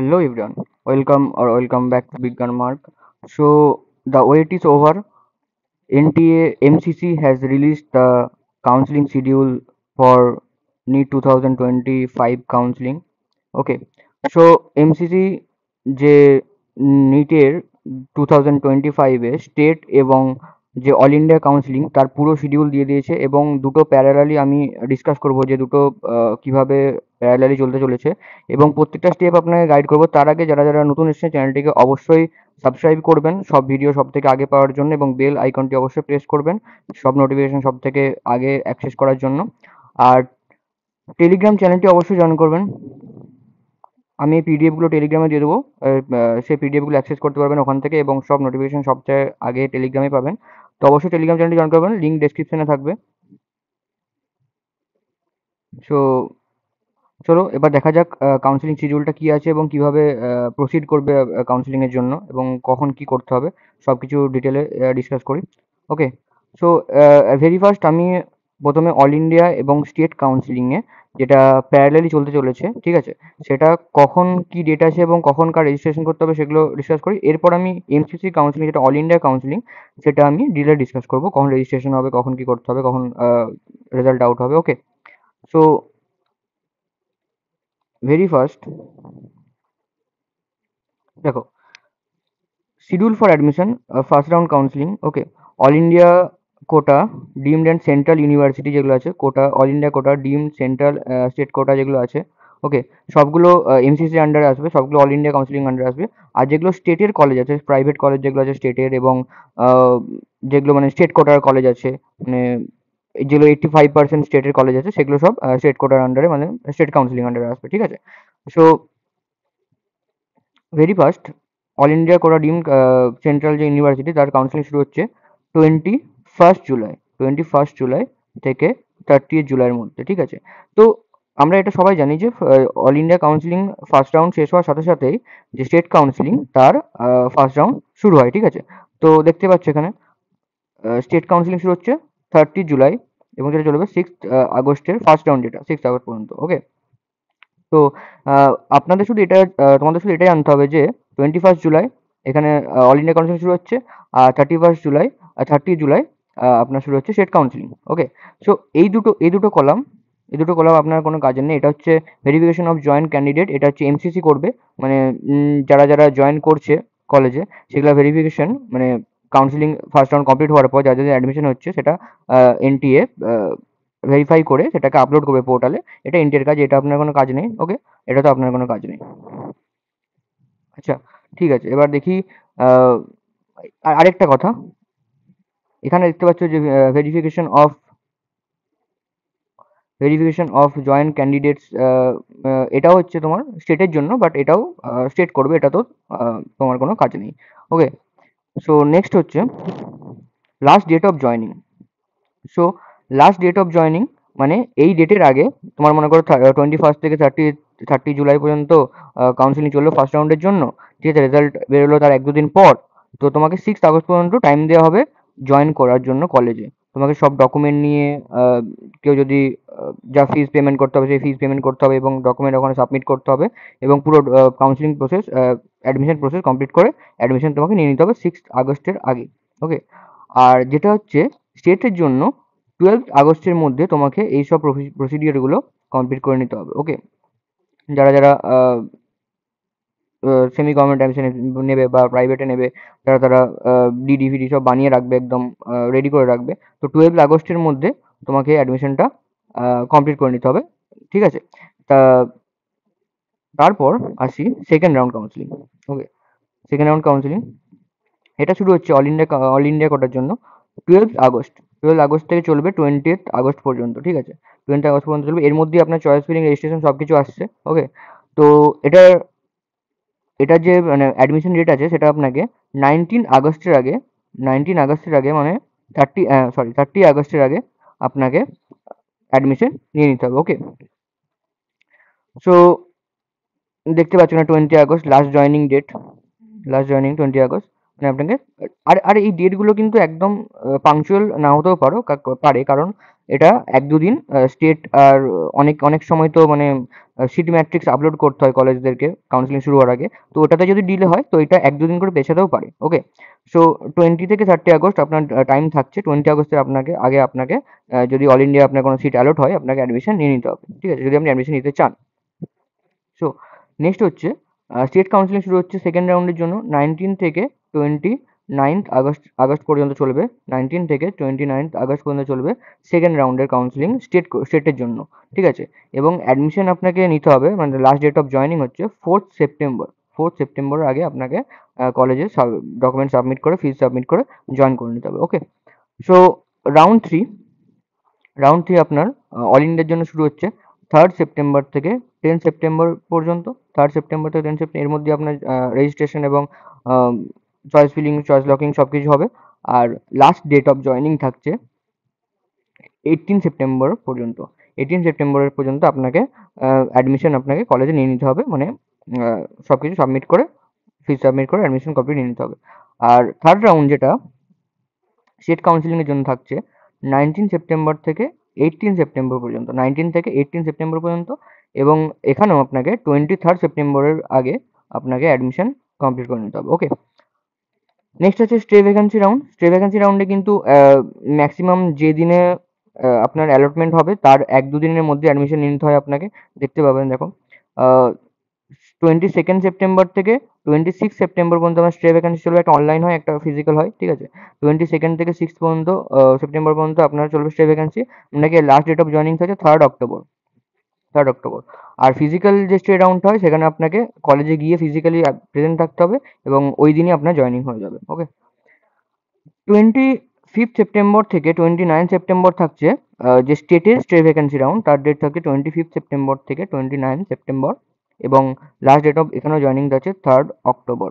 Hello everyone, welcome back to Biggan Mark. So the wait is over. NTA MCC has released the counseling schedule for NEET 2025 counseling. Okay, so MCC যে নিটের 2025-এ state এবং যে all India counselling তার পুরো schedule দিয়ে দিয়েছে এবং দুটো parallelly আমি ডিসকাস করব যে দুটো কিভাবে প্যারালালি চলতে চলেছে এবং প্রত্যেকটা স্টেপ আপনাকে গাইড করব। তার আগে যারা যারা নতুন এসেছে চ্যানেলটিকে অবশ্যই সাবস্ক্রাইব করবেন সব ভিডিও সব থেকে আগে পাওয়ার জন্য এবং বেল আইকনটি অবশ্যই প্রেস করবেন সব নোটিফিকেশন সব থেকে আগে অ্যাক্সেস করার জন্য। আর টেলিগ্রাম চ্যানেলটি অবশ্যই জয়েন করবেন। আমি এই পিডিএফগুলো টেলিগ্রামে দিয়ে দেবো, সেই পিডিএফগুলো অ্যাক্সেস করতে পারবেন ওখান থেকে এবং সব নোটিফিকেশন সবচেয়ে আগে টেলিগ্রামে পাবেন। তো অবশ্যই টেলিগ্রাম চ্যানেলটি জয়েন করবেন, লিঙ্ক ডেসক্রিপশনে থাকবে। সো চলো এবার দেখা যাক কাউন্সিলিং শিডিউলটা কী আছে এবং কীভাবে প্রসিড করবে কাউন্সিলিংয়ের জন্য এবং কখন কি করতে হবে সব কিছু ডিটেলে ডিসকাস করি। ওকে, সো ভেরি ফার্স্ট আমি প্রথমে অল ইন্ডিয়া এবং স্টেট কাউন্সিলিংয়ে যেটা প্যারালালি চলতে চলেছে, ঠিক আছে, সেটা কখন কি ডেট আছে এবং কখন কার রেজিস্ট্রেশন করতে হবে সেগুলো ডিসকাস করি। এরপর আমি এমসিসি কাউন্সিলিং যেটা অল ইন্ডিয়া কাউন্সিলিং সেটা আমি ডিটেলে ডিসকাস করবো, কখন রেজিস্ট্রেশন হবে, কখন কি করতে হবে, কখন রেজাল্ট আউট হবে। ওকে, সো ভেরি ফার্স্ট দেখো, schedule for admission first round counselling. Okay, all India quota, deemed and central university যেগুলো আছে, quota all India quota, deemed central state quota যেগুলো আছে, ওকে, সবগুলো এমসিসির আন্ডারে আসবে, সবগুলো অল ইন্ডিয়া কাউন্সিলিং আন্ডারে আসবে। আর যেগুলো স্টেটের কলেজ আছে, প্রাইভেট কলেজ যেগুলো আছে স্টেটের এবং যেগুলো মানে স্টেট কোটার কলেজ আছে, মানে যেগুলো 85% স্টেটের কলেজ আছে সেগুলো সব স্টেট কোটার আন্ডারে মানে স্টেট কাউন্সিলিং আন্ডারে আসবে, ঠিক আছে। So very first all India quota deemed central যে ইউনিভার্সিটি তার কাউন্সিলিং শুরু হচ্ছে 21 জুলাই থেকে 30 জুলাইয়ের মধ্যে, ঠিক আছে। তো আমরা এটা সবাই জানি যে all India counselling first round শেষ হওয়ার সাথে সাথেই যে স্টেট কাউন্সিলিং তার ফার্স্ট রাউন্ড শুরু হয়, ঠিক আছে। তো দেখতে পাচ্ছ এখানে স্টেট কাউন্সিলিং শুরু হচ্ছে 30 জুলাই এবং যেটা চলবে 6 আগস্টের ফার্স্ট রাউন্ড, যেটা 6 আগস্ট পর্যন্ত। ওকে, তো আপনাদের শুধু এটা তোমাদের শুধু এটাই জানতে হবে যে 21 জুলাই এখানে অল ইন্ডিয়া কাউন্সিলিং শুরু হচ্ছে, আর 30 জুলাই আপনার শুরু হচ্ছে স্টেট কাউন্সিলিং। ওকে, সো এই দুটো কলাম আপনার কোনো কাজের নেই। এটা হচ্ছে ভেরিফিকেশন অফ জয়েন্ট ক্যান্ডিডেট, এটা হচ্ছে এমসিসি করবে, মানে যারা যারা জয়েন করছে কলেজে সেগুলো ভেরিফিকেশন, মানে কাউন্সিলিং ফার্স্ট রাউন্ড কমপ্লিট হওয়ার পর যাদের যাদের অ্যাডমিশন হচ্ছে সেটা এনটিএ ভেরিফাই করে সেটাকে আপলোড করবে পোর্টালে। এটা এনটিএর কাজ, এটা আপনার কোনো কাজ নেই। ওকে, এটা তো আপনার কোনো কাজ নেই। আচ্ছা, ঠিক আছে, এবার দেখি আহ, আরেকটা কথা, এখানে দেখতে পাচ্ছ যে ভেরিফিকেশন অফ জয়েন্ট ক্যান্ডিডেটস, এটাও হচ্ছে তোমার স্টেটের জন্য, বাট এটাও স্টেট করবে, এটা তো তোমার কোনো কাজ নেই। ওকে, সো নেক্সট হচ্ছে last date of joining. So last date of joining মানে এই ডেটের আগে, তোমার মনে করো 21 থেকে 30 জুলাই পর্যন্ত কাউন্সিলিং চললো ফার্স্ট রাউন্ডের জন্য, ঠিক আছে, রেজাল্ট বেরোলো তার 1-2 দিন পর, তো তোমাকে 6 আগস্ট পর্যন্ত টাইম দেওয়া হবে জয়েন করার জন্য কলেজে। তোমাকে সব ডকুমেন্ট নিয়ে কেউ যদি যা ফিজ পেমেন্ট করতে হবে সেই ফিজ পেমেন্ট করতে হবে এবং ডকুমেন্ট ওখানে সাবমিট করতে হবে এবং পুরো counselling process, admission process complete করে অ্যাডমিশন তোমাকে নিয়ে নিতে হবে 6 আগস্টের আগে। ওকে, আর যেটা হচ্ছে স্টেটের জন্য 12 আগস্টের মধ্যে তোমাকে এইসব প্রসিডিওরগুলো কমপ্লিট করে নিতে হবে। ওকে, যারা যারা সেমি গভর্নমেন্ট অ্যাডমিশন নেবে বা প্রাইভেটে নেবে, তারা তারা ডিডি ফিডি সব বানিয়ে রাখবে, একদম রেডি করে রাখবে। তো 12 আগস্টের মধ্যে তোমাকে অ্যাডমিশনটা কমপ্লিট করে নিতে হবে, ঠিক আছে। তা তারপর আসি সেকেন্ড রাউন্ড কাউন্সিলিং। ওকে, সেকেন্ড রাউন্ড কাউন্সিলিং এটা শুরু হচ্ছে অল ইন্ডিয়া কোটার জন্য 12 আগস্ট থেকে চলবে 20 আগস্ট পর্যন্ত, ঠিক আছে, 20 আগস্ট পর্যন্ত চলবে। এর মধ্যে আপনার চয়েস ফিলিং রেজিস্ট্রেশন সব কিছু আসছে। ওকে, তো এটার এটার যে মানে অ্যাডমিশন ডেট আছে সেটা আপনাকে 19 আগস্টের আগে, 19 আগস্টের আগে মানে 30 আগস্টের আগে আপনাকে অ্যাডমিশন নিয়ে নিতে হবে। ওকে, সো দেখতে পাচ্ছেন না 20 আগস্ট লাস্ট জয়নিং 20 আগস্ট, মানে আপনাকে আর আর এই ডেটগুলো কিন্তু একদম পাংচুয়াল না হতেও পারে, কারণ এটা 1-2 দিন স্টেট আর অনেক অনেক সময় তো মানে সিট ম্যাট্রিক্স আপলোড করতে হয় কলেজদেরকে কাউন্সিলিং শুরু হওয়ার আগে, তো ওটাতে যদি ডিলে হয় তো এটা 1-2 দিন করে পেছাতেও পারে। ওকে, সো 20 থেকে 30 আগস্ট আপনার টাইম থাকছে। 20 আগস্টে আপনাকে যদি অল ইন্ডিয়া আপনার কোনো সিট অ্যালট হয় আপনাকে অ্যাডমিশন নিয়ে নিতে হবে, ঠিক আছে, যদি আপনি অ্যাডমিশন নিতে চান। সো নেক্সট হচ্ছে স্টেট কাউন্সিলিং শুরু হচ্ছে সেকেন্ড রাউন্ডের জন্য 19 থেকে 29 আগস্ট পর্যন্ত চলবে। 19 থেকে 29 আগস্ট পর্যন্ত চলবে সেকেন্ড রাউন্ডের কাউন্সিলিং স্টেটের জন্য, ঠিক আছে। এবং অ্যাডমিশন আপনাকে নিতে হবে, মানে লাস্ট ডেট অফ জয়নিং হচ্ছে 4th সেপ্টেম্বর। 4th সেপ্টেম্বরের আগে আপনাকে কলেজে ডকুমেন্ট সাবমিট করে ফিজ সাবমিট করে জয়েন করে নিতে হবে। Okay, so round three round three আপনার অল ইন্ডিয়ার জন্য শুরু হচ্ছে 3rd সেপ্টেম্বর থেকে 10th সেপ্টেম্বর পর্যন্ত। 3rd সেপ্টেম্বর থেকে 10th সেপ্টেম্বর এর মধ্যে আপনার রেজিস্ট্রেশন এবং চয়েস ফিলিং চয়েস লকিং সব কিছু হবে। আর লাস্ট ডেট অফ জয়নিং থাকছে 18 সেপ্টেম্বর পর্যন্ত। 18 সেপ্টেম্বরের পর্যন্ত আপনাকে অ্যাডমিশন আপনাকে কলেজে নিয়ে নিতে হবে, মানে সব কিছু সাবমিট করে ফিজ সাবমিট করে অ্যাডমিশন কমপ্লিট নিয়ে নিতে হবে। আর থার্ড রাউন্ড যেটা স্টেট কাউন্সিলিংয়ের জন্য থাকছে 19 সেপ্টেম্বর থেকে 18 সেপ্টেম্বর পর্যন্ত। 19 থেকে 18 সেপ্টেম্বর পর্যন্ত, এবং এখানেও আপনাকে 23rd সেপ্টেম্বরের আগে আপনাকে অ্যাডমিশন কমপ্লিট করে নিতে হবে। ওকে, নেক্সট হচ্ছে stray vacancy round. Stay vacancy রাউন্ডে কিন্তু ম্যাক্সিমাম যে দিনে আপনার অ্যালটমেন্ট হবে তার 1-2 দিনের মধ্যে অ্যাডমিশন নিতে হয় আপনাকে। দেখতে পাবেন, দেখো 22nd সেপ্টেম্বর থেকে 26 সেপ্টেম্বর পর্যন্ত আমার স্টে ভ্যাকেন্সি চলবে। একটা অনলাইন হয়, একটা ফিজিক্যাল হয়, ঠিক আছে। 22nd থেকে 6 সেপ্টেম্বর পর্যন্ত আপনার চলবে স্টে ভ্যাকেন্সি। আপনাকে লাস্ট ডেট অফ জয়নিং থাকে 3rd অক্টোবর। 3rd October. আর ফিজিক্যাল যে স্টে রাউন্ড হয় সেখানে আপনাকে কলেজে গিয়ে ফিজিক্যালি প্রেজেন্ট থাকতে হবে এবং ওই দিনই আপনার জয়নিং হয়ে যাবে। ওকে, 25th সেপ্টেম্বর থেকে 29 সেপ্টেম্বর থাকছে যে স্টেটের স্টে ভ্যাকেন্সি রাউন্ড, তার ডেট থাকে 25th সেপ্টেম্বর থেকে 29 সেপ্টেম্বর, এবং লাস্ট ডেট অফ এখানেও জয়নিং আছে 3rd অক্টোবর।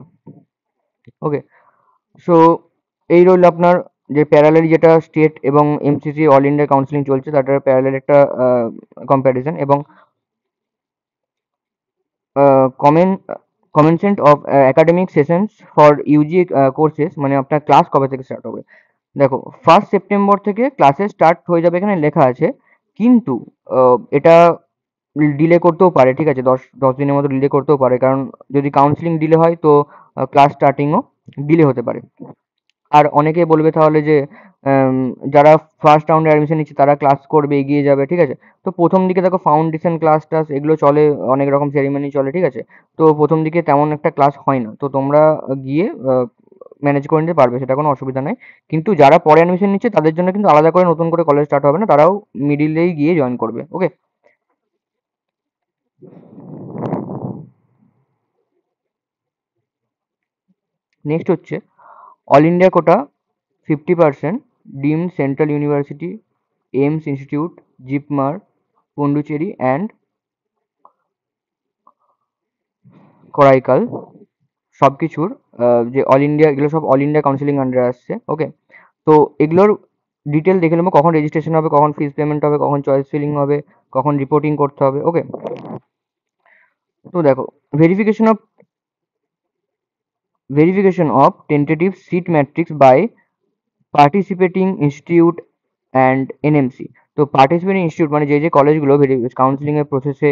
ওকে, সো এই রইল আপনার যে প্যারালাল যেটা স্টেট এবং এমসিসি অল ইন্ডিয়া কাউন্সিলিং চলছে তাটার প্যারালাল একটা কম্প্যারিজন, এবং কমেন commencement of academic sessions for UG courses, মানে আপনার ক্লাস কবে থেকে স্টার্ট হবে। দেখো 1st সেপ্টেম্বর থেকে ক্লাসেস স্টার্ট হয়ে যাবে এখানে লেখা আছে, কিন্তু এটা ডিলে করতেও পারে, ঠিক আছে, 10 দিনের মতো ডিলে করতেও পারে, কারণ যদি কাউন্সিলিং ডিলে হয় তো ক্লাস স্টার্টিংও ডিলে হতে পারে। আর অনেকে বলবে তাহলে যে আম, যারা ফার্স্ট রাউন্ডে অ্যাডমিশন নিচ্ছে তারা ক্লাস করবে, এগিয়ে যাবে, ঠিক আছে। তো প্রথম দিকে দেখো ফাউন্ডেশন ক্লাস টাস এগুলো চলে, অনেক রকম সেরিমনি চলে, ঠিক আছে। তো প্রথম দিকে তেমন একটা ক্লাস হয় না, তো তোমরা গিয়ে ম্যানেজ করে নিতে পারবে, সেটা কোনো অসুবিধা নেই। কিন্তু যারা পরে অ্যাডমিশন নিচ্ছে তাদের জন্য কিন্তু আলাদা করে নতুন করে কলেজ স্টার্ট হবে না, তারাও মিডিলেই গিয়ে জয়েন করবে। ওকে, নেক্সট হচ্ছে all India quota 50% deemed central university, AIIMS institute, JIPMER, Pondicherry and Karaikal সব কিছুর যে অল ইন্ডিয়া, এগুলো সব অল ইন্ডিয়া কাউন্সিলিং আন্ডারে আসছে। ওকে, তো এগুলোর ডিটেল দেখে নেবো, কখন রেজিস্ট্রেশন হবে, কখন ফিস পেমেন্ট হবে, কখন চয়েস ফিলিং হবে, কখন রিপোর্টিং করতে হবে। ওকে, তো দেখো verification of tentative seat matrix by participating institute and NMC. তো পার্টিসিপেটিং ইনস্টিটিউট মানে যে যে কলেজগুলো কাউন্সিলিং এর প্রসেসে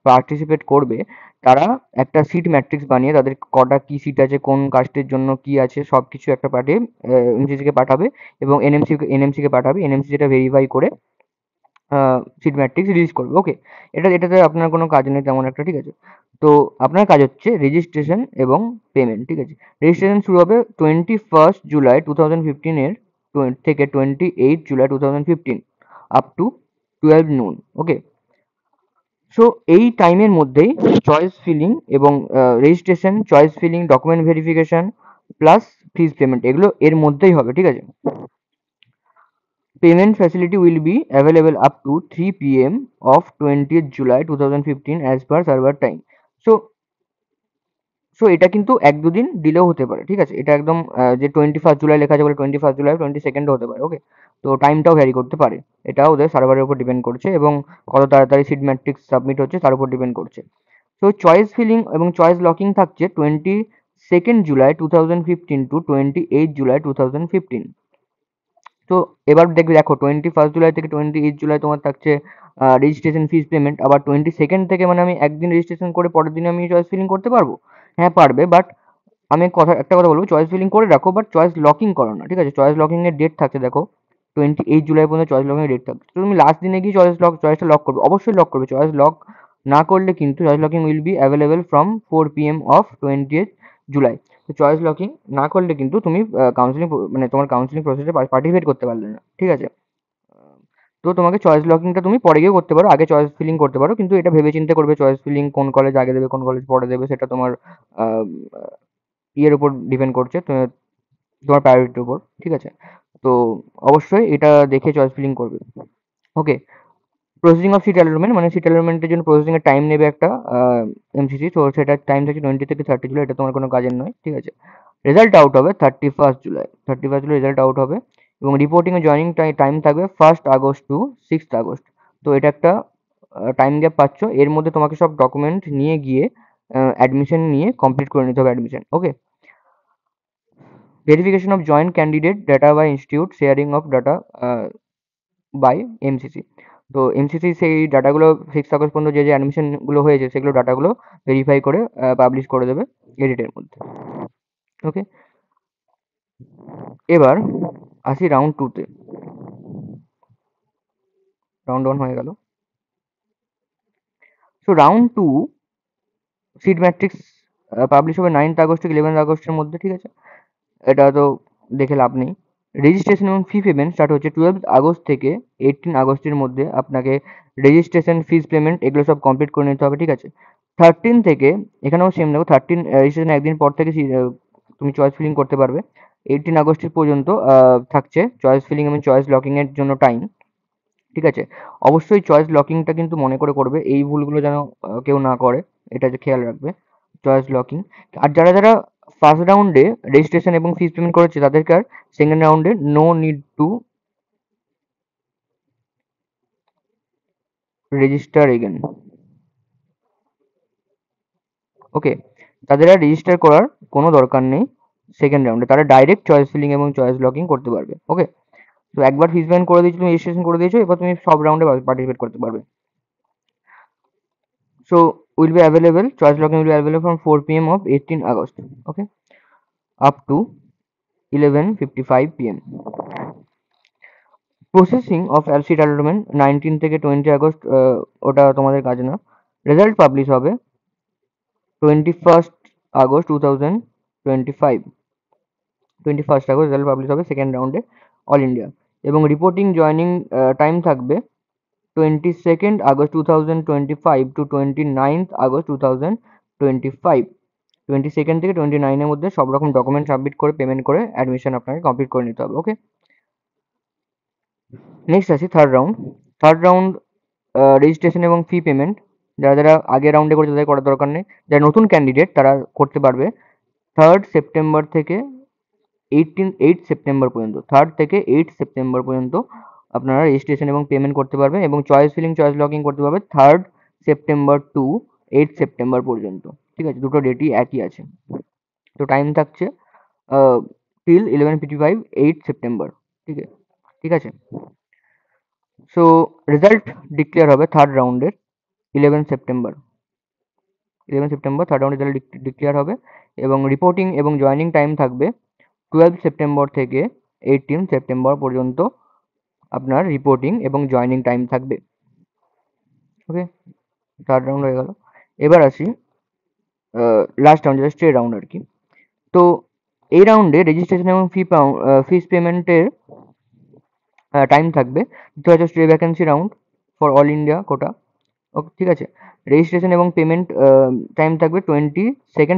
পার্টিসিপেট করবে, তারা একটা সিট ম্যাট্রিক্স বানিয়ে তাদের কটা কি সিট আছে, কোন কাস্টের জন্য কি আছে, সব কিছু একটা পাঠিয়ে এমসিসি কে পাঠাবে এবং এনএমসি কে পাঠাবে। এনএমসি যেটা ভেরিফাই করে সিট ম্যাট্রিক্স রিলিজ করবে। ওকে, এটাতে আপনার কোনো কাজ নেই তেমন একটা, ঠিক আছে। তো আপনার কাজ হচ্ছে রেজিস্ট্রেশন এবং পেমেন্ট, ঠিক আছে। রেজিস্ট্রেশন শুরু হবে 21 জুলাই 2015 এর থেকে 28 July 2015 up to 12 noon। Okay, so এই টাইমের মধ্যেই চয়েস ফিলিং এবং registration, choice filling, document verification plus ফিজ পেমেন্ট এগুলো এর মধ্যেই হবে, ঠিক আছে। Payment facility will be available up to 3 p.m. of 20th July 2015 as per server time. So এটা কিন্তু 1-2 দিন ডিলেও হতে পারে, ঠিক আছে। এটা একদম যে 21 জুলাই লেখা আছে বলে 21 জুলাই 22nd হতে পারে। ওকে, তো টাইমটাও ভ্যারি করতে পারে, এটা ওদের সার্ভারের উপর ডিপেন্ড করছে এবং কত তাড়াতাড়ি সিট ম্যাট্রিক্স সাবমিট হচ্ছে তার উপর ডিপেন্ড করছে। তো চয়েস ফিলিং এবং চয়েস লকিং থাকছে 22nd July 2015 টু 28 July 2015। তো এবার দেখো 21 জুলাই থেকে 28 জুলাই তোমার থাকছে রেজিস্ট্রেশন ফিস পেমেন্ট। আবার 22 থেকে মানে আমি একদিন রেজিস্ট্রেশন করে পরের দিনে আমি চয়েস ফিলিং করতে পারবো? হ্যাঁ পারবে, বাট আমি একটা কথা বলবো, চয়েস ফিলিং করে রাখো বাট চয়েস লকিং করো না, ঠিক আছে? চয়েস লকিং এর ডেট থাকছে দেখো 28 জুলাই পর্যন্ত চয়েস লকিং এর ডেট থাকছে। তো তুমি লাস্ট দিনে গিয়ে চয়েসটা লক করবে, অবশ্যই লক করবে। চয়েস লক না করলে কিন্তু choice locking will be available from 4 PM of 28 July. তো চয়েস লকিং না করলে কিন্তু তুমি কাউন্সিলিং মানে তোমার কাউন্সিলিং প্রসেসে পার্টিসিপেট করতে পারলে না, ঠিক আছে? তো তোমাকে চয়েস লকিংটা তুমি পরে গিয়ে করতে পারো, আগে চয়েস ফিলিং করতে পারো, কিন্তু এটা ভেবে চিন্তে করবে চয়েস ফিলিং কোন কলেজ আগে দেবে কোন কলেজ পরে দেবে, সেটা তোমার আহ, ইয়ের উপর ডিপেন্ড করছে, তোমার প্রায়োরিটির উপর, ঠিক আছে? তো অবশ্যই এটা দেখে চয়েস ফিলিং করবে। ওকে, প্রসেসিং অফ সিট অ্যালটমেন্ট, মানে সিট অ্যালটমেন্টের জন্য প্রসেসিং এর টাইম নেবে একটা এমসিসি। তো সেটার টাইম থাকে 20 থেকে 30 জুলাই, এটা তোমার কোনো কাজের নয়, ঠিক আছে? রেজাল্ট আউট হবে 31 জুলাই, 31 জুলাই রেজাল্ট আউট হবে। এবং রিপোর্টিং এ জয়নিং টাইম থাকবে 1 আগস্ট টু 6 আগস্ট। তো এটা একটা টাইম গ্যাপ পাচ্ছ, এর মধ্যে তোমাকে সব ডকুমেন্ট নিয়ে গিয়ে অ্যাডমিশন নিয়ে কমপ্লিট করে নিতে হবে admission. Okay, verification of joint candidate data by institute, sharing of data by MCC. তো এমসিসি সেই ডাটাগুলো 6 আগস্ট পর্যন্ত যে অ্যাডমিশনগুলো হয়েছে সেগুলো ডাটাগুলো ভেরিফাই করে পাবলিশ করে দেবে এডিটের মধ্যে। ওকে, এবার আসি রাউন্ড টুতে। রাউন্ড ওয়ান হয়ে গেল। So round two seat matrix publish হবে 9 আগস্ট থেকে 11 আগস্টের মধ্যে, ঠিক আছে? এটা তো দেখে লাভ নেই। রেজিস্ট্রেশন এবং ফি পেমেন্ট স্টার্ট হচ্ছে 12 আগস্ট থেকে 18 আগস্টের মধ্যে। আপনাকে রেজিস্ট্রেশন ফিস পেমেন্ট এগুলো সব কমপ্লিট করে নিতে হবে, ঠিক আছে? 13 থেকে, এখানেও সেম দেখো রেজিস্ট্রেশন একদিন পর থেকে তুমি চয়েস ফিলিং করতে পারবে। 18 আগস্টের পর্যন্ত থাকছে চয়েস ফিলিং এবং চয়েস লকিং এর জন্য টাইম, ঠিক আছে? অবশ্যই চয়েস লকিংটা কিন্তু মনে করে করবে, এই ভুলগুলো যেন কেউ না করে, এটা যে খেয়াল রাখবে চয়েস লকিং। আর যারা যারা ফার্স্ট রাউন্ডে রেজিস্ট্রেশন এবং ফিস পেমেন্ট করেছে তাদেরকে আর সেকেন্ড রাউন্ডে no need to register again. Okay, তাদের আর রেজিস্টার করার কোনো দরকার নেই সেকেন্ড রাউন্ডে, তারা ডাইরেক্ট চয়েস ফিলিং এবং চয়েস লকিং করতে পারবে। ওকে, তো একবার ফিস পেমেন্ট করে দিয়েছো, তুমি রেজিস্ট্রেশন করে দিয়েছো, এবার তুমি সব রাউন্ডে পার্টিসিপেট করতে পারবে। So will be available, choice locking will be available from 4 PM of 18 August, okay, up to 11:55 PM. Processing of LC allotment 19 থেকে 20 আগস্ট, ওটা তোমাদের কাজ না। রেজাল্ট পাবলিশ হবে 21 আগস্ট 2025, 21 আগস্ট রেজাল্ট পাবলিশ হবে সেকেন্ড রাউন্ডে অল ইন্ডিয়া। এবং reporting joining time থাকবে 22 আগস্ট 2025 টু 29 আগস্ট 2025। 22 থেকে 29-এর মধ্যে সব রকম ডকুমেন্ট সাবমিট করে পেমেন্ট করে অ্যাডমিশন আপনাকে কমপ্লিট করে নিতে হবে। ওকে, নেক্সট আসি third round. Third round registration এবং ফি পেমেন্ট যারা যারা আগের রাউন্ডে করেছে তাদের করার দরকার নেই, যারা নতুন ক্যান্ডিডেট তারা করতে পারবে 3 সেপ্টেম্বর থেকে 8 সেপ্টেম্বর পর্যন্ত। 8 সেপ্টেম্বর পর্যন্ত আপনারা রেজিস্ট্রেশন এবং পেমেন্ট করতে পারবেন এবং চয়েস ফিলিং চয়েস লকিং করতে পারবে 3 সেপ্টেম্বর টু 8 সেপ্টেম্বর পর্যন্ত, ঠিক আছে? দুটো ডেটই একই আছে। তো টাইম থাকছে টিল 11:55 8 সেপ্টেম্বর, ঠিক আছে? ঠিক আছে, সো রেজাল্ট ডিক্লেয়ার হবে থার্ড রাউন্ডের 11 সেপ্টেম্বর। 11 সেপ্টেম্বর থার্ড রাউন্ডের রেজাল্ট ডিক্লেয়ার হবে এবং রিপোর্টিং এবং জয়নিং টাইম থাকবে 12 সেপ্টেম্বর থেকে 18 সেপ্টেম্বর পর্যন্ত আপনার রিপোর্টিং এবং জয়নিং টাইম থাকবে। ওকে, থার্ড রাউন্ড হয়ে গেল। এবার আসি লাস্ট রাউন্ড, যেটা স্টে রাউন্ড আর কি। তো এই রাউন্ডে রেজিস্ট্রেশন এবং ফিস পেমেন্টের টাইম থাকবে, দ্বিতীয় হচ্ছে stray vacancy round for all India quota. Okay, ঠিক আছে? রেজিস্ট্রেশন এবং পেমেন্ট টাইম থাকবে 22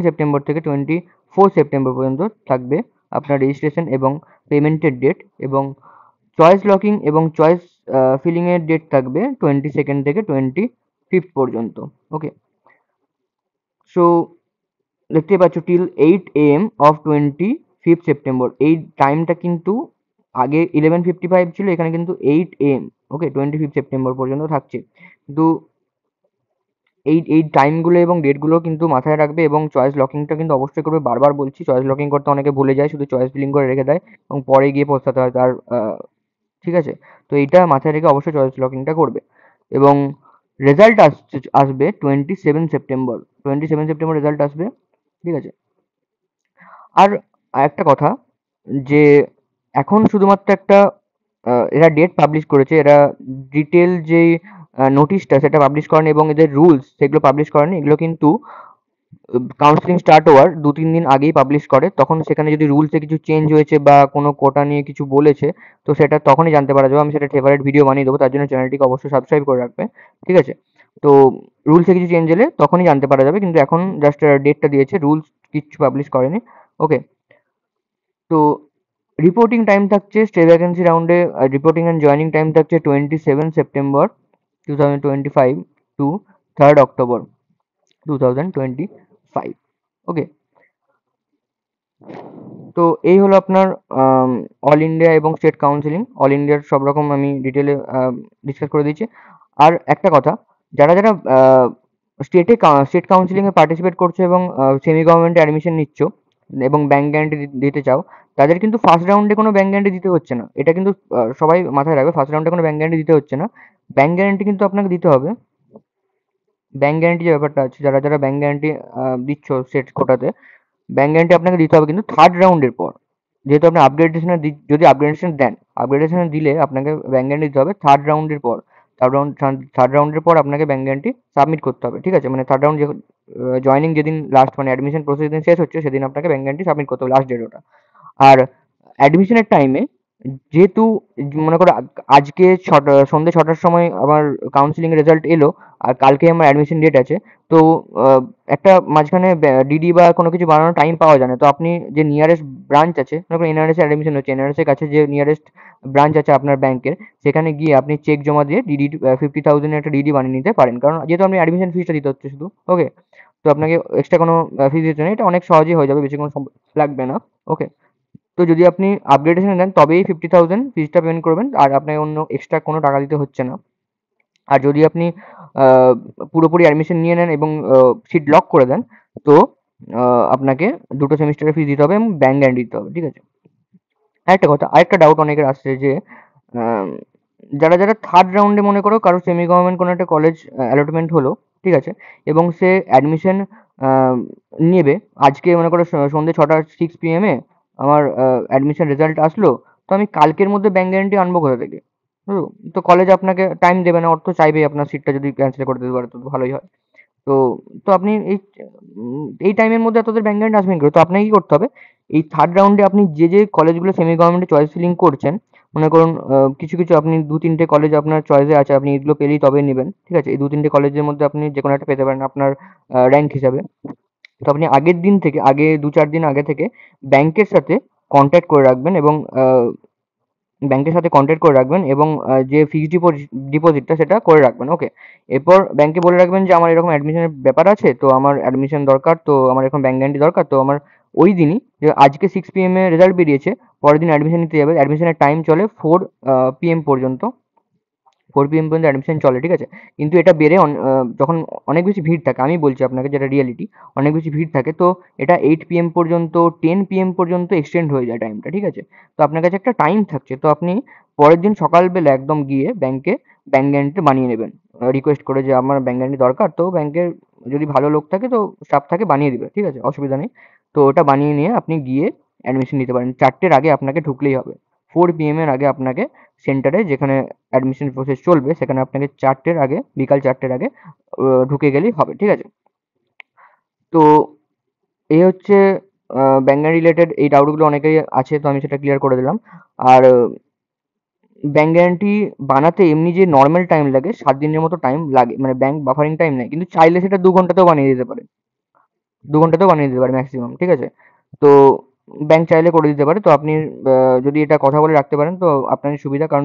সেপ্টেম্বর থেকে 24 সেপ্টেম্বর পর্যন্ত থাকবে আপনার রেজিস্ট্রেশন এবং পেমেন্টের ডেট। এবং চয়েস লকিং এবং চয়েস ফিলিং এর ডেট থাকবে 22 থেকে 25 পর্যন্ত। ওকে, সো দেখতে পাচ্ছ টিল 8 AM অফ 25 সেপ্টেম্বর। এই টাইমটা কিন্তু আগে 11:55 ছিল, এখানে কিন্তু 8 AM, ওকে, 25 সেপ্টেম্বর পর্যন্ত থাকছে। কিন্তু এই টাইমগুলো এবং ডেটগুলো কিন্তু মাথায় রাখবে এবং চয়েস লকিংটা কিন্তু অবশ্যই করবে। বারবার বলছি, চয়েস লকিং করতে অনেকে ভুলে যায়, শুধু চয়েস ফিলিং করে রেখে দেয় এবং পরে গিয়ে পৌঁছাতে হয় তার ঠিক আছে? তো এইটা মাথায় রেখে অবশ্যই চয়েস লকিংটা করবে। এবং রেজাল্ট আসবে 27 সেপ্টেম্বর। 27 সেপ্টেম্বর রেজাল্ট আসবে, ঠিক আছে? আর আরেকটা কথা, যে এখন শুধুমাত্র একটা এরা ডেট পাবলিশ করেছে, এরা ডিটেল যেই নোটিশটা সেটা পাবলিশ করেনি এবং এদের রুলস সেগুলো পাবলিশ করেনি। এগুলো কিন্তু কাউন্সেলিং স্টার্ট হওয়ার 2-3 দিন আগেই পাবলিশ করে। তখন সেখানে যদি রুলসে কিছু চেঞ্জ হয়েছে বা কোনো কোটা নিয়ে কিছু বলেছে, তো সেটা তখনই জানতে পারা যাবে। আমি সেটা ফেভারিট ভিডিও বানিয়ে দেবো, তার জন্য চ্যানেলটিকে অবশ্যই সাবস্ক্রাইব করে রাখবে, ঠিক আছে? তো রুলসে কিছু চেঞ্জ এলে তখনই জানতে পারা যাবে, কিন্তু এখন জাস্ট ডেটটা দিয়েছে, রুলস কিচ্ছু পাবলিশ করেনি। ওকে, তো রিপোর্টিং টাইম থাকছে স্টে ভ্যাকেন্সি রাউন্ডে, রিপোর্টিং অ্যান্ড জয়েনিং টাইম থাকছে 27 সেপ্টেম্বর 2025 টু 3rd অক্টোবর 2025। ওকে, তো এই হলো আপনার অল ইন্ডিয়া এবং স্টেট কাউন্সিলিং। অল ইন্ডিয়ার সব রকম আমি ডিটেলে ডিসকাস করে দিচ্ছি। আর একটা কথা, যারা যারা স্টেট কাউন্সিলিংয়ে পার্টিসিপেট করছো এবং সেমি গভর্নমেন্টে অ্যাডমিশন নিচ্ছ এবং ব্যাংক গ্যারান্টি দিতে চাও, তাদের কিন্তু ফার্স্ট রাউন্ডে কোনো ব্যাংক গ্যারান্টি দিতে হচ্ছে না। এটা কিন্তু সবাই মাথায় রাখবে, ফার্স্ট রাউন্ডে কোনো ব্যাংক গ্যারান্টি দিতে হচ্ছে না। ব্যাংক গ্যারান্টি কিন্তু আপনাকে দিতে হবে। ব্যাংক গ্যারান্টি যে ব্যাপারটা আছে, যারা যারা ব্যাংক গ্যারান্টি দিচ্ছ স্টেট কোটাতে, ব্যাংক গ্যারান্টি আপনাকে দিতে হবে কিন্তু থার্ড রাউন্ডের পর। যেহেতু আপনি আপগ্রেডেশনে যদি আপগ্রেডেশন দেন, আপগ্রেডেশনে দিলে আপনাকে ব্যাংক গ্যারান্টি দিতে হবে থার্ড রাউন্ডের পর। থার্ড রাউন্ডের পর আপনাকে ব্যাংক গ্যারান্টি সাবমিট করতে হবে, ঠিক আছে? মানে থার্ড রাউন্ড জয়নিং যেদিন লাস্ট, মানে অ্যাডমিশন প্রসেস যেদিন শেষ হচ্ছে, সেদিন আপনাকে ব্যাংক গ্যারান্টি সাবমিট করতে হবে, লাস্ট ডেট ওটা। আর অ্যাডমিশনের টাইমে, যেহেতু মনে করো আজকে সন্ধ্যে 6টার সময় আমার কাউন্সিলিং রেজাল্ট এলো আর কালকে আমার অ্যাডমিশন ডেট আছে, তো একটা মাঝখানে ডিডি বা কোনো কিছু বানানোর টাইম পাওয়া যায় না। তো আপনি যে নিয়ারেস্ট ব্রাঞ্চ আছে, মনে করুন এনআরএস এ অ্যাডমিশন হচ্ছে, এনআরএস এর কাছে যে নিয়ারেস্ট ব্রাঞ্চ আছে আপনার ব্যাংকের, সেখানে গিয়ে আপনি চেক জমা দিয়ে ডিডি 50,000 একটা ডিডি বানিয়ে নিতে পারেন। কারণ যেহেতু আপনি অ্যাডমিশন ফিসটা দিতে হচ্ছে শুধু, ওকে, তো আপনাকে এক্সট্রা কোনো ফিস দিতে নেই, এটা অনেক সহজেই হয়ে যাবে, বেশি কোনো লাগবে না। ওকে, তো যদি আপনি আপগ্রেডেশন নেন তবেই 50,000 ফিজটা পেমেন্ট করবেন, আর আপনাকে অন্য এক্সট্রা কোনো টাকা দিতে হচ্ছে না। আর যদি আপনি পুরোপুরি অ্যাডমিশন নিয়ে নেন এবং সিট লক করে দেন, তো আপনাকে 2টো সেমিস্টারের ফিস দিতে হবে এবং ব্যাংক গ্যারান্টি দিতে হবে, ঠিক আছে? আরেকটা কথা, আরেকটা ডাউট অনেকের আসছে যে আম, যারা যারা থার্ড রাউন্ডে, মনে করো কারো সেমি গভর্নমেন্ট কোনো একটা কলেজ অ্যালটমেন্ট হলো, ঠিক আছে, এবং সে অ্যাডমিশন নেবে আজকে, মনে করো সন্ধ্যে 6টা 6 PM এ আমার অ্যাডমিশন রেজাল্ট আসলো, তো আমি কালকের মধ্যে ব্যাংক গ্যারান্টি আনবো কোথা থেকে? বুঝলো? তো কলেজ আপনাকে টাইম দেবে না, অর্থ চাইবে, আপনার সিটটা যদি ক্যান্সেল করে দিতে পারে তো ভালোই হয়। তো তো আপনি এই টাইমের মধ্যে আপনাদের ব্যাংক গ্যারান্টি আসবেন কি করে? তো আপনাকে কি করতে হবে, এই থার্ড রাউন্ডে আপনি যে যে কলেজগুলো সেমি গভর্নমেন্টে চয়েস ফিলিং করছেন, মনে করুন কিছু কিছু আপনি 2-3টে কলেজ আপনার চয়েসে আছে, আপনি এগুলো পেলেই তবে নেবেন, ঠিক আছে? এই 2-3টে কলেজের মধ্যে আপনি যে কোনো একটা পেতে পারেন আপনার র্যাঙ্ক হিসাবে। তো আপনি আগের দিন থেকে, আগে 2-4 দিন আগে থেকে ব্যাংকের সাথে কন্ট্যাক্ট করে রাখবেন এবং ব্যাংকের সাথে কন্ট্যাক্ট করে রাখবেন এবং যে ফিক্সড ডিপোজিটটা সেটা করে রাখবেন। ওকে, এরপর ব্যাংকে বলে রাখবেন যে আমার এরকম অ্যাডমিশনের ব্যাপার আছে, তো আমার অ্যাডমিশন দরকার, তো আমার এখন ব্যাংক গ্যারান্টি দরকার, তো আমার ওই দিনই, যে আজকে 6 PM এ রেজাল্ট বেরিয়েছে, পরের দিন অ্যাডমিশন নিতে যাবে। অ্যাডমিশনের টাইম চলে 4 PM পর্যন্ত, 4 PM পর্যন্ত অ্যাডমিশন চলে, ঠিক আছে? কিন্তু এটা বেড়ে যখন অনেক বেশি ভিড় থাকে, আমি বলছি আপনাকে যেটা রিয়েলিটি, অনেক বেশি ভিড় থাকে, তো এটা 8 PM পর্যন্ত, 10 PM পর্যন্ত এক্সটেন্ড হয়ে যায় টাইমটা, ঠিক আছে? তো আপনার কাছে একটা টাইম থাকছে, তো আপনি পরের দিন সকালবেলা একদম গিয়ে ব্যাংকে ব্যাংক গ্যারান্টি বানিয়ে নেবেন, রিকোয়েস্ট করে যে আমার ব্যাংক গ্যারান্টি দরকার। তো ব্যাংকের যদি ভালো লোক থাকে, তো স্টাফ থাকে, বানিয়ে দিবে, ঠিক আছে? অসুবিধা নেই। তো ওটা বানিয়ে নিয়ে আপনি গিয়ে অ্যাডমিশন নিতে পারেন। 4টের আগে আপনাকে ঢুকলেই হবে। 4 PM এর আগে আপনাকে সেন্টারে, যেখানে অ্যাডমিশন প্রসেস চলবে, সেখানে আপনাকে 4টের আগে, বিকাল 4টের আগে ঢুকে গেলেই হবে, ঠিক আছে? তো এই হচ্ছে ব্যাঙ্ক রিলেটেড এই ডাউটগুলো অনেকেই আছে, তো আমি সেটা ক্লিয়ার করে দিলাম। আর ব্যাংক গ্যারান্টি বানাতে এমনি যে নর্মাল টাইম লাগে 7 দিনের মতো টাইম লাগে, মানে ব্যাংক বাফারিং টাইম নেই, কিন্তু চাইলে সেটা 2 ঘন্টাতেও বানিয়ে দিতে পারে, 2 ঘন্টাতেও বানিয়ে দিতে পারে ম্যাক্সিমাম, ঠিক আছে? তো ব্যাংক চাইলে করে দিতে পারে। তো আপনি যদি এটা কথা বলে রাখতে পারেন তো আপনারই সুবিধা, কারণ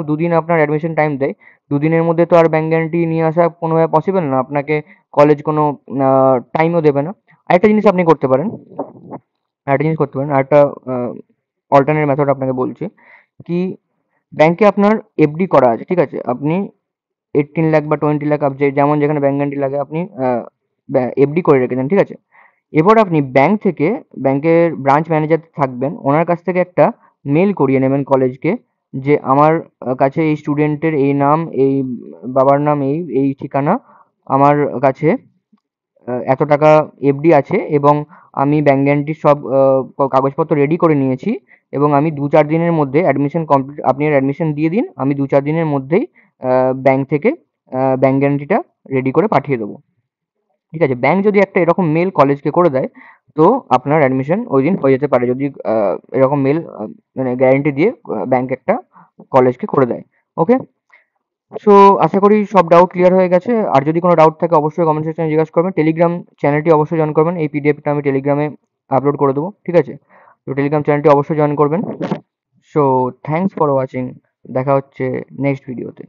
দুদিন আপনার অ্যাডমিশন টাইম দেয়। 2 দিনের মধ্যে তো আর ব্যাংক গ্যারান্টি নিয়ে আসা কোনোভাবে পসিবল না, আপনাকে কলেজ কোনো টাইমও দেবে না। আরেকটা জিনিস আপনি করতে পারেন, আরেকটা অল্টারনেট মেথড আপনাকে বলছি, কি, ব্যাংকে আপনার এফডি করা আছে, ঠিক আছে? আপনি 18 লাখ বা 20 লাখ, যে যেমন যেখানে ব্যাংক গ্যারান্টি লাগে, আপনি এফডি করে রেখেছেন, ঠিক আছে? এবার আপনি ব্যাংক থেকে, ব্যাংকের ব্রাঞ্চ ম্যানেজার থাকবেন, ওনার কাছ থেকে একটা মেল করিয়ে নেবেন কলেজকে, যে আমার কাছে এই স্টুডেন্টের এই নাম, এই বাবার নাম, এই ঠিকানা, আমার কাছে এত টাকা এফডি আছে, এবং আমি ব্যাংক গ্যারান্টির সব কাগজপত্র রেডি করে নিয়েছি, এবং আমি 2-4 দিনের মধ্যে অ্যাডমিশন কমপ্লিট, আপনি অ্যাডমিশন দিয়ে দিন, আমি 2-4 দিনের মধ্যেই ব্যাংক থেকে ব্যাংক গ্যারান্টিটা রেডি করে পাঠিয়ে দেবো। ঠিক আছে? ব্যাংক যদি একটা এরকম মেল কলেজকে করে দেয়, তো আপনার অ্যাডমিশন ওই দিন হয়ে যেতে পারে, যদি এরকম মেল মানে গ্যারান্টি দিয়ে ব্যাংক একটা কলেজকে করে দেয়। ওকে? সো আশা করি সব ডাউট ক্লিয়ার হয়ে গেছে। আর যদি কোনো ডাউট থাকে অবশ্যই কমেন্ট সেকশনে জিজ্ঞাসা করবেন। টেলিগ্রাম চ্যানেলটি অবশ্যই জয়েন করবেন। এই পিডিএফটা আমি টেলিগ্রামে আপলোড করে দেবো। ঠিক আছে? তো টেলিগ্রাম চ্যানেলটি অবশ্যই জয়েন করবেন। So thanks for watching. দেখা হচ্ছে নেক্সট ভিডিওতে।